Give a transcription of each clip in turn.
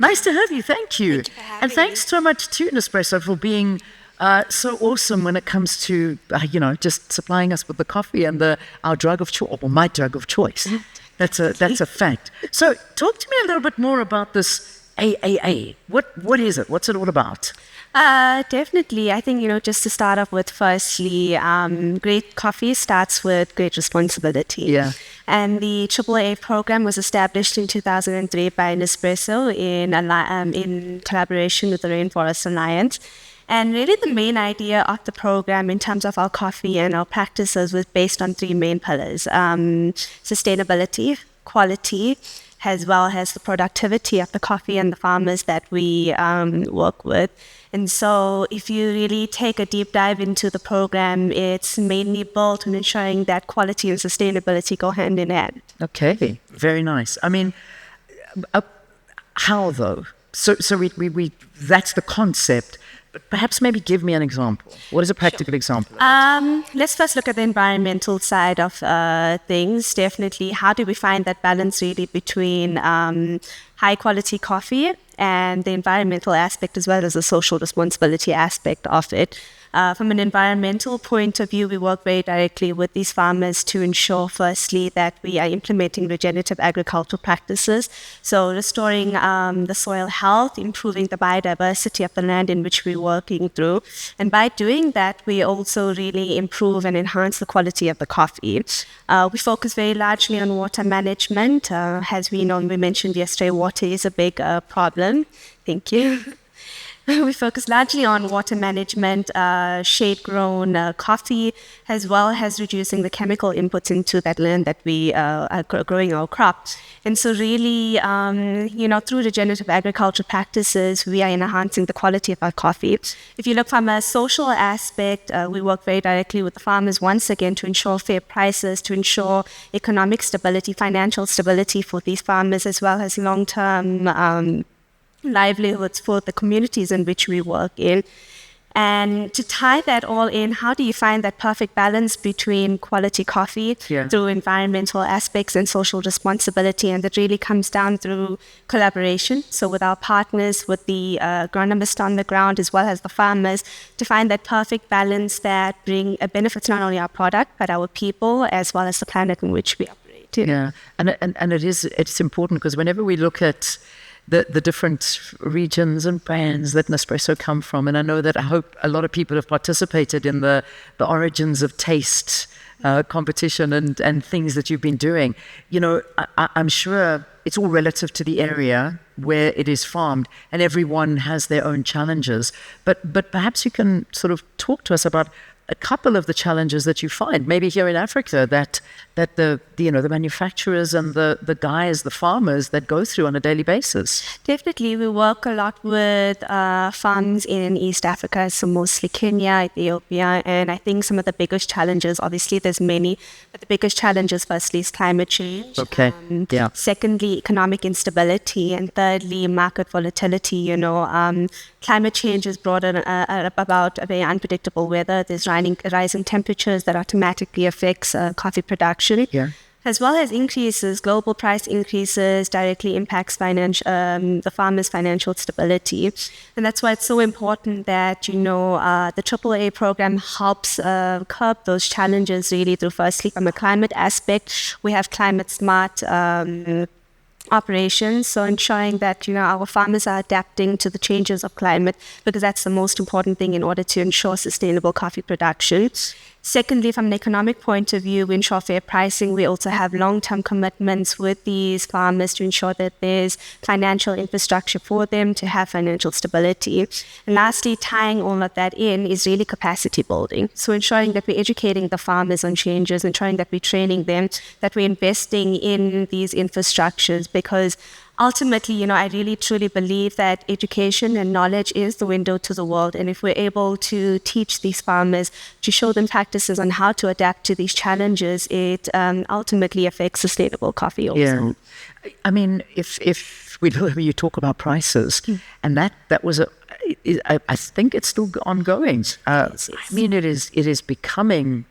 Nice to have you. Thank you. Thank you for having And thanks so much to Nespresso for being so awesome when it comes to, just supplying us with the coffee and our drug of choice, or my drug of choice. That's a fact. So talk to me a little bit more about this AAA. What is it? What's it all about? Definitely. I think, just to start off with, firstly, great coffee starts with great responsibility. Yeah. And the AAA program was established in 2003 by Nespresso in collaboration with the Rainforest Alliance. And really the main idea of the program in terms of our coffee and our practices was based on three main pillars: sustainability, quality, as well as the productivity of the coffee and the farmers that we work with. And so if you really take a deep dive into the program, it's mainly built on ensuring that quality and sustainability go hand in hand. Okay, very nice. I mean, how though? So we that's the concept. But perhaps maybe give me an example. What is a practical example? Let's first look at the environmental side of things. Definitely, how do we find that balance really between high quality coffee and the environmental aspect, as well as the social responsibility aspect of it? From an environmental point of view, we work very directly with these farmers to ensure, firstly, that we are implementing regenerative agricultural practices. So restoring the soil health, improving the biodiversity of the land in which we're working through. And by doing that, we also really improve and enhance the quality of the coffee. We focus very largely on water management. As we mentioned yesterday, water is a big problem. Thank you. We focus largely on water management, shade-grown coffee, as well as reducing the chemical inputs into that land that we are growing our crops. And so really, through regenerative agriculture practices, we are enhancing the quality of our coffee. If you look from a social aspect, we work very directly with the farmers once again to ensure fair prices, to ensure economic stability, financial stability for these farmers, as well as long-term livelihoods for the communities in which we work in. And to tie that all in, how do you find that perfect balance between quality coffee through environmental aspects and social responsibility? And that really comes down through collaboration. So with our partners, with the agronomists on the ground, as well as the farmers, to find that perfect balance that benefits not only our product, but our people, as well as the planet in which we operate. Yeah, and it's important because whenever we look at the different regions and brands that Nespresso come from. And I know that I hope a lot of people have participated in the origins of taste competition and things that you've been doing. I'm sure it's all relative to the area where it is farmed, and everyone has their own challenges. But perhaps you can sort of talk to us about a couple of the challenges that you find, maybe here in Africa, that the manufacturers and the guys, the farmers that go through on a daily basis. Definitely, we work a lot with farms in East Africa, so mostly Kenya, Ethiopia, and I think some of the biggest challenges, obviously there's many, but the biggest challenges firstly is climate change. Okay. Secondly, economic instability, and thirdly, market volatility. Climate change has brought about a very unpredictable weather. There's rising temperatures that automatically affects coffee production. Yeah. As well as global price increases directly impacts the farmers' financial stability. And that's why it's so important that, the AAA program helps curb those challenges really through, firstly, from a climate aspect. We have climate smart operations, so ensuring that our farmers are adapting to the changes of climate, because that's the most important thing in order to ensure sustainable coffee production. Secondly, from an economic point of view, we ensure fair pricing. We also have long-term commitments with these farmers to ensure that there's financial infrastructure for them to have financial stability. And lastly, tying all of that in is really capacity building. So ensuring that we're educating the farmers on changes, ensuring that we're training them, that we're investing in these infrastructures, because ultimately, I really truly believe that education and knowledge is the window to the world. And if we're able to teach these farmers, to show them practices on how to adapt to these challenges, it ultimately affects sustainable coffee also. Yeah. I mean, if you talk about prices, and that was I think it's still ongoing. Yes. I mean, it is becoming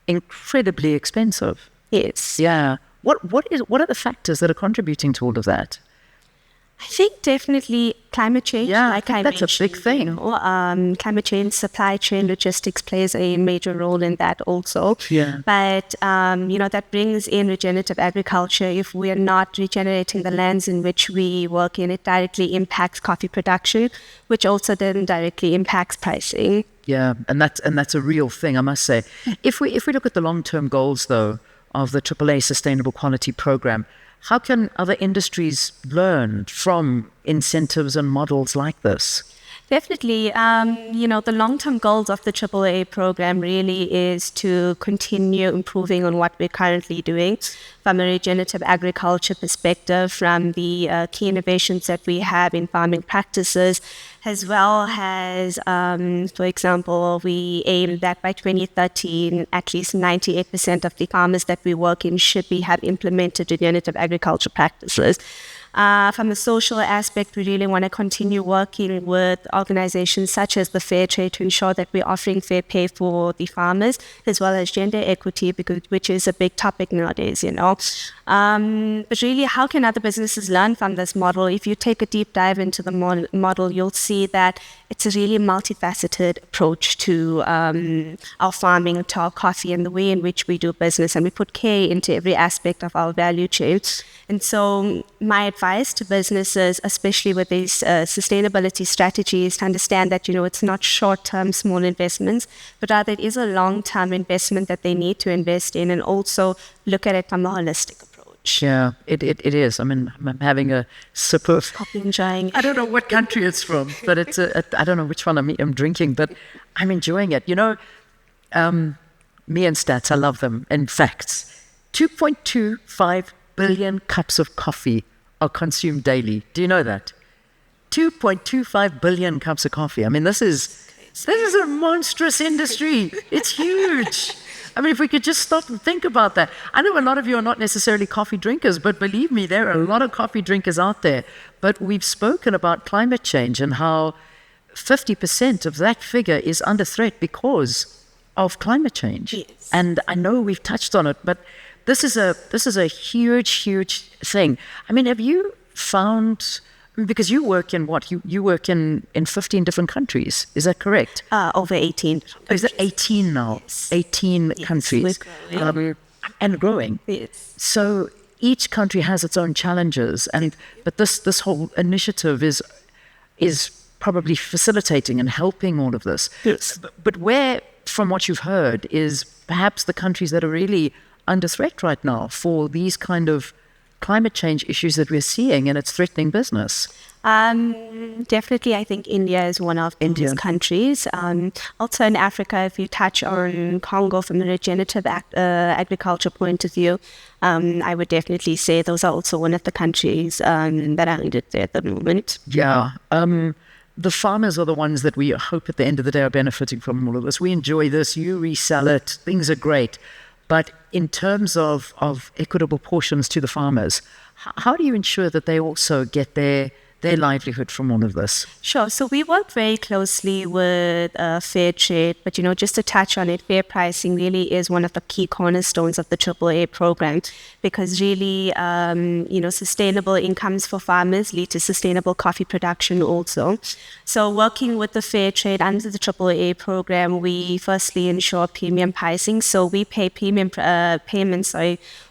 incredibly expensive. Yes. Yeah. What are the factors that are contributing to all of that? I think definitely climate change. Yeah, like I think that's a big thing. You know, climate change, supply chain, logistics plays a major role in that also. Yeah. But, you know, that brings in regenerative agriculture. If we are not regenerating the lands in which we work in, it directly impacts coffee production, which also then directly impacts pricing. Yeah, and that's a real thing, I must say. If we look at the long-term goals, though, of the AAA Sustainable Quality Program, how can other industries learn from incentives and models like this? Definitely. You know, the long-term goals of the AAA program really is to continue improving on what we're currently doing from a regenerative agriculture perspective, from the key innovations that we have in farming practices, as well as, for example, we aim that by 2013, at least 98% of the farmers that we work in should have implemented regenerative agriculture practices. From a social aspect, we really want to continue working with organizations such as the Fair Trade to ensure that we're offering fair pay for the farmers, as well as gender equity, which is a big topic nowadays, you know. But really, how can other businesses learn from this model? If you take a deep dive into the model, you'll see that it's a really multifaceted approach to our farming, to our coffee, and the way in which we do business. And we put care into every aspect of our value chain. And so my advice to businesses, especially with these sustainability strategies, to understand that, you know, it's not short-term small investments, but rather it is a long-term investment that they need to invest in, and also look at it from a holistic approach. Yeah, it is. I mean, I'm having a sip of Coffee, enjoying it. I don't know what country it's from, but it's I don't know which one I'm drinking, but I'm enjoying it. You know, me and stats, I love them. In fact, 2.25 billion cups of coffee are consumed daily. Do you know that? 2.25 billion cups of coffee. I mean, this is a monstrous industry. It's huge. I mean, if we could just stop and think about that. I know a lot of you are not necessarily coffee drinkers, but believe me, there are a lot of coffee drinkers out there. But we've spoken about climate change and how 50% of that figure is under threat because of climate change. Yes. And I know we've touched on it, but this is a huge thing. I mean, have you found, because you work in what? You work in 15 different countries. Is that correct? Over 18. Oh, is it 18 now? Yes. 18 Yes, countries. we're growing. And growing. Yes. So each country has its own challenges, but this whole initiative is probably facilitating and helping all of this. Yes. But where, from what you've heard, is perhaps the countries that are really under threat right now for these kind of climate change issues that we're seeing, and it's threatening business? Definitely, I think India is one of these countries. Also in Africa, if you touch on Congo from a regenerative agriculture point of view, I would definitely say those are also one of the countries that are under threat at the moment. Yeah. The farmers are the ones that we hope at the end of the day are benefiting from all of this. We enjoy this, you resell it, things are great. But in terms of equitable portions to the farmers, how do you ensure that they also get their livelihood from all of this? Sure. So we work very closely with Fair Trade, but, you know, just to touch on it, fair pricing really is one of the key cornerstones of the AAA program, because really, you know, sustainable incomes for farmers lead to sustainable coffee production also. So working with the Fair Trade under the AAA program, we firstly ensure premium pricing. So we pay premium payments,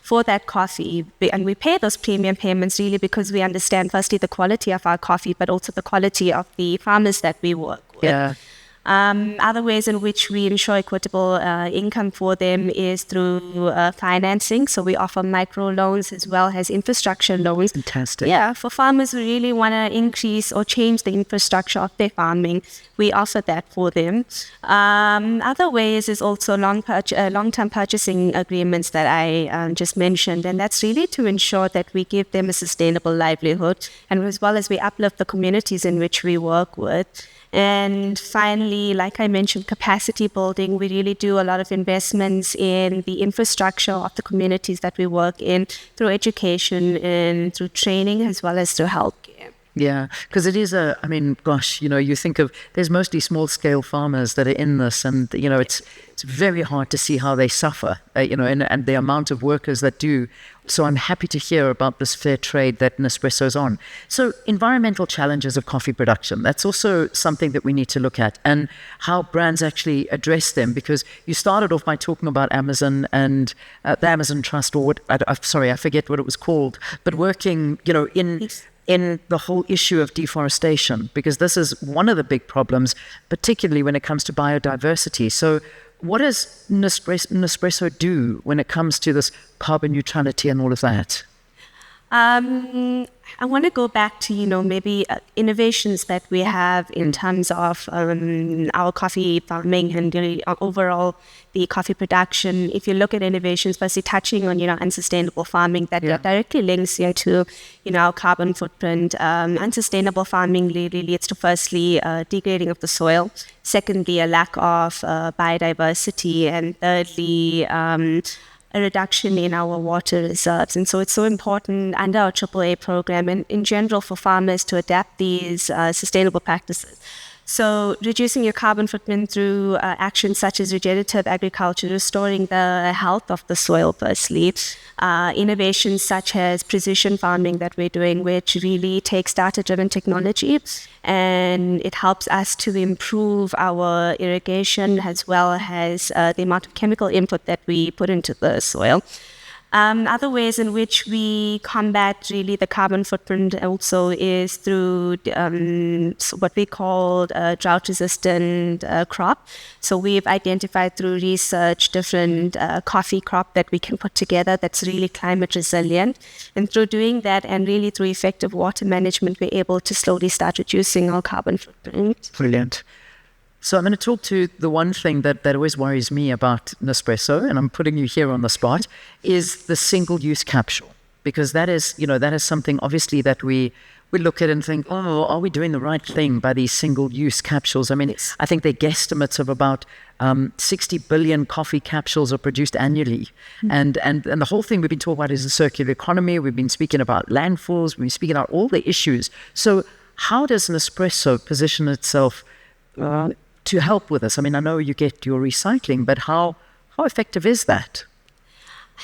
for that coffee, and we pay those premium payments really because we understand firstly the quality of our coffee, but also the quality of the farmers that we work with. Yeah. Other ways in which we ensure equitable income for them is through financing. So we offer micro loans as well as infrastructure loans. Fantastic. Yeah, for farmers who really want to increase or change the infrastructure of their farming, we offer that for them. Other ways is also long-term purchasing agreements that I just mentioned, and that's really to ensure that we give them a sustainable livelihood, and as well as we uplift the communities in which we work with. And finally, like I mentioned, capacity building. We really do a lot of investments in the infrastructure of the communities that we work in through education and through training, as well as through healthcare. Yeah, because it is I mean, gosh, you think of, there's mostly small scale farmers that are in this, and, it's very hard to see how they suffer, and the amount of workers that do. So I'm happy to hear about this fair trade that Nespresso's on. So environmental challenges of coffee production, that's also something that we need to look at, and how brands actually address them, because you started off by talking about Amazon and the Amazon Trust, or sorry, I forget what it was called, but working, in the whole issue of deforestation, because this is one of the big problems, particularly when it comes to biodiversity. So what does Nespresso do when it comes to this carbon neutrality and all of that? I want to go back to, maybe innovations that we have in terms of our coffee farming and overall the coffee production. If you look at innovations, firstly touching on, unsustainable farming, that directly links here to, our carbon footprint. Unsustainable farming really leads to, firstly, degrading of the soil. Secondly, a lack of biodiversity. And thirdly, a reduction in our water reserves. And so it's so important under our AAA program and in general for farmers to adapt these sustainable practices. So reducing your carbon footprint through actions such as regenerative agriculture, restoring the health of the soil firstly, innovations such as precision farming that we're doing, which really takes data-driven technology, and it helps us to improve our irrigation as well as the amount of chemical input that we put into the soil. Other ways in which we combat really the carbon footprint also is through what we call drought-resistant crop. So we've identified through research different coffee crop that we can put together that's really climate resilient. And through doing that and really through effective water management, we're able to slowly start reducing our carbon footprint. Brilliant. So I'm going to talk to the one thing that always worries me about Nespresso, and I'm putting you here on the spot, is the single-use capsule. Because that is something obviously that we look at and think, oh, are we doing the right thing by these single-use capsules? I mean, I think they're guesstimates of about 60 billion coffee capsules are produced annually. Mm-hmm. And the whole thing we've been talking about is the circular economy. We've been speaking about landfills. We've been speaking about all the issues. So how does Nespresso position itself to help with this? I mean, I know you get your recycling, but how effective is that?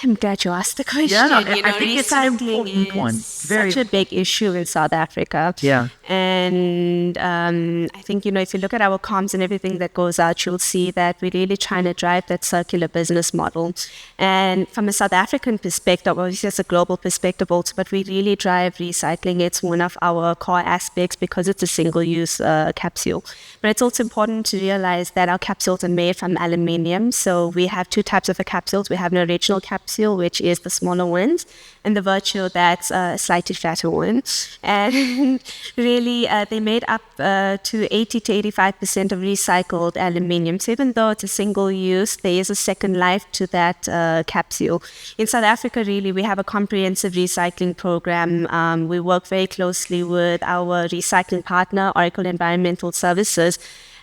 I'm glad you asked the question. Yeah, I think it's an important one. Such a big issue in South Africa. Yeah. And I think, if you look at our comms and everything that goes out, you'll see that we're really trying to drive that circular business model. And from a South African perspective, obviously it's a global perspective also, but we really drive recycling. It's one of our core aspects because it's a single-use capsule. But it's also important to realize that our capsules are made from aluminium. So we have two types of capsules. We have an original capsule, which is the smaller ones, and the virtual, that's a slightly fatter one. And really, they made up to 80 to 85% of recycled aluminium. So even though it's a single use, there is a second life to that capsule. In South Africa, really, we have a comprehensive recycling program. We work very closely with our recycling partner, Oracle Environmental Services.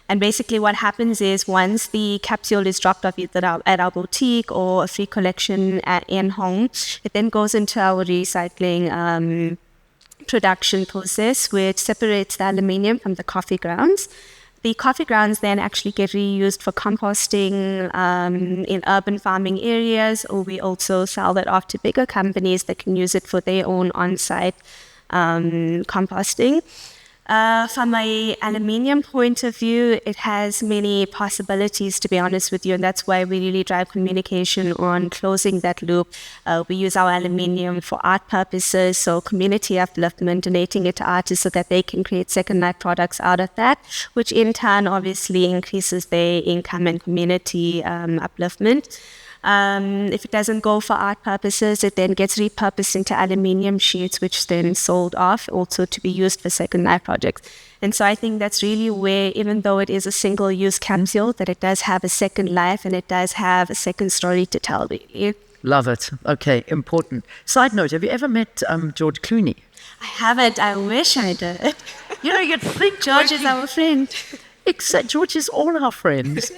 And basically what happens is once the capsule is dropped off either at our boutique or a free collection in home, it then goes into our recycling production process, which separates the aluminium from the coffee grounds. The coffee grounds then actually get reused for composting in urban farming areas, or we also sell that off to bigger companies that can use it for their own on-site composting. From an aluminium point of view, it has many possibilities, to be honest with you, and that's why we really drive communication on closing that loop. We use our aluminium for art purposes, so community upliftment, donating it to artists so that they can create second life products out of that, which in turn obviously increases their income and community upliftment. If it doesn't go for art purposes, it then gets repurposed into aluminium sheets, which then sold off also to be used for second life projects. And so I think that's really where, even though it is a single-use capsule, that it does have a second life and it does have a second story to tell, really. Love it. Okay, important. Side note, have you ever met George Clooney? I haven't. I wish I did. You'd think George is our friend. Except George is all our friends.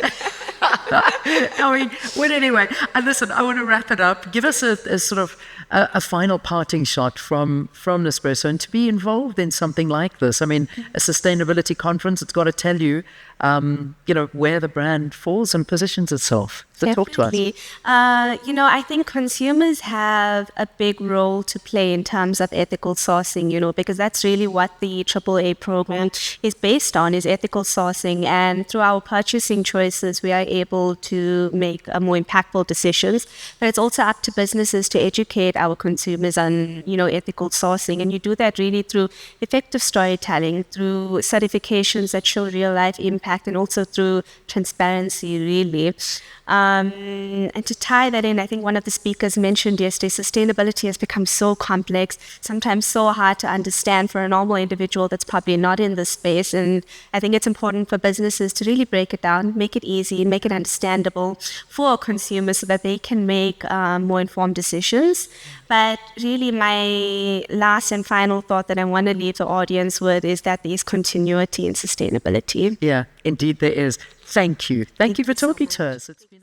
I mean, well, anyway, and listen, I want to wrap it up. Give us a sort of a final parting shot from Nespresso, and to be involved in something like this. I mean, a sustainability conference, it's got to tell you, where the brand falls and positions itself. So talk to us. I think consumers have a big role to play in terms of ethical sourcing, because that's really what the AAA program is based on, is ethical sourcing. And through our purchasing choices, we are able to make more impactful decisions. But it's also up to businesses to educate our consumers on, ethical sourcing. And you do that really through effective storytelling, through certifications that show real life impact, and also through transparency, really. And to tie that in, I think one of the speakers mentioned yesterday, sustainability has become so complex, sometimes so hard to understand for a normal individual that's probably not in this space. And I think it's important for businesses to really break it down, make it easy, make it understandable for consumers so that they can make more informed decisions. But really, my last and final thought that I want to leave the audience with is that there is continuity in sustainability. Yeah, indeed there is. Thank you. Thank you for talking to us. It's been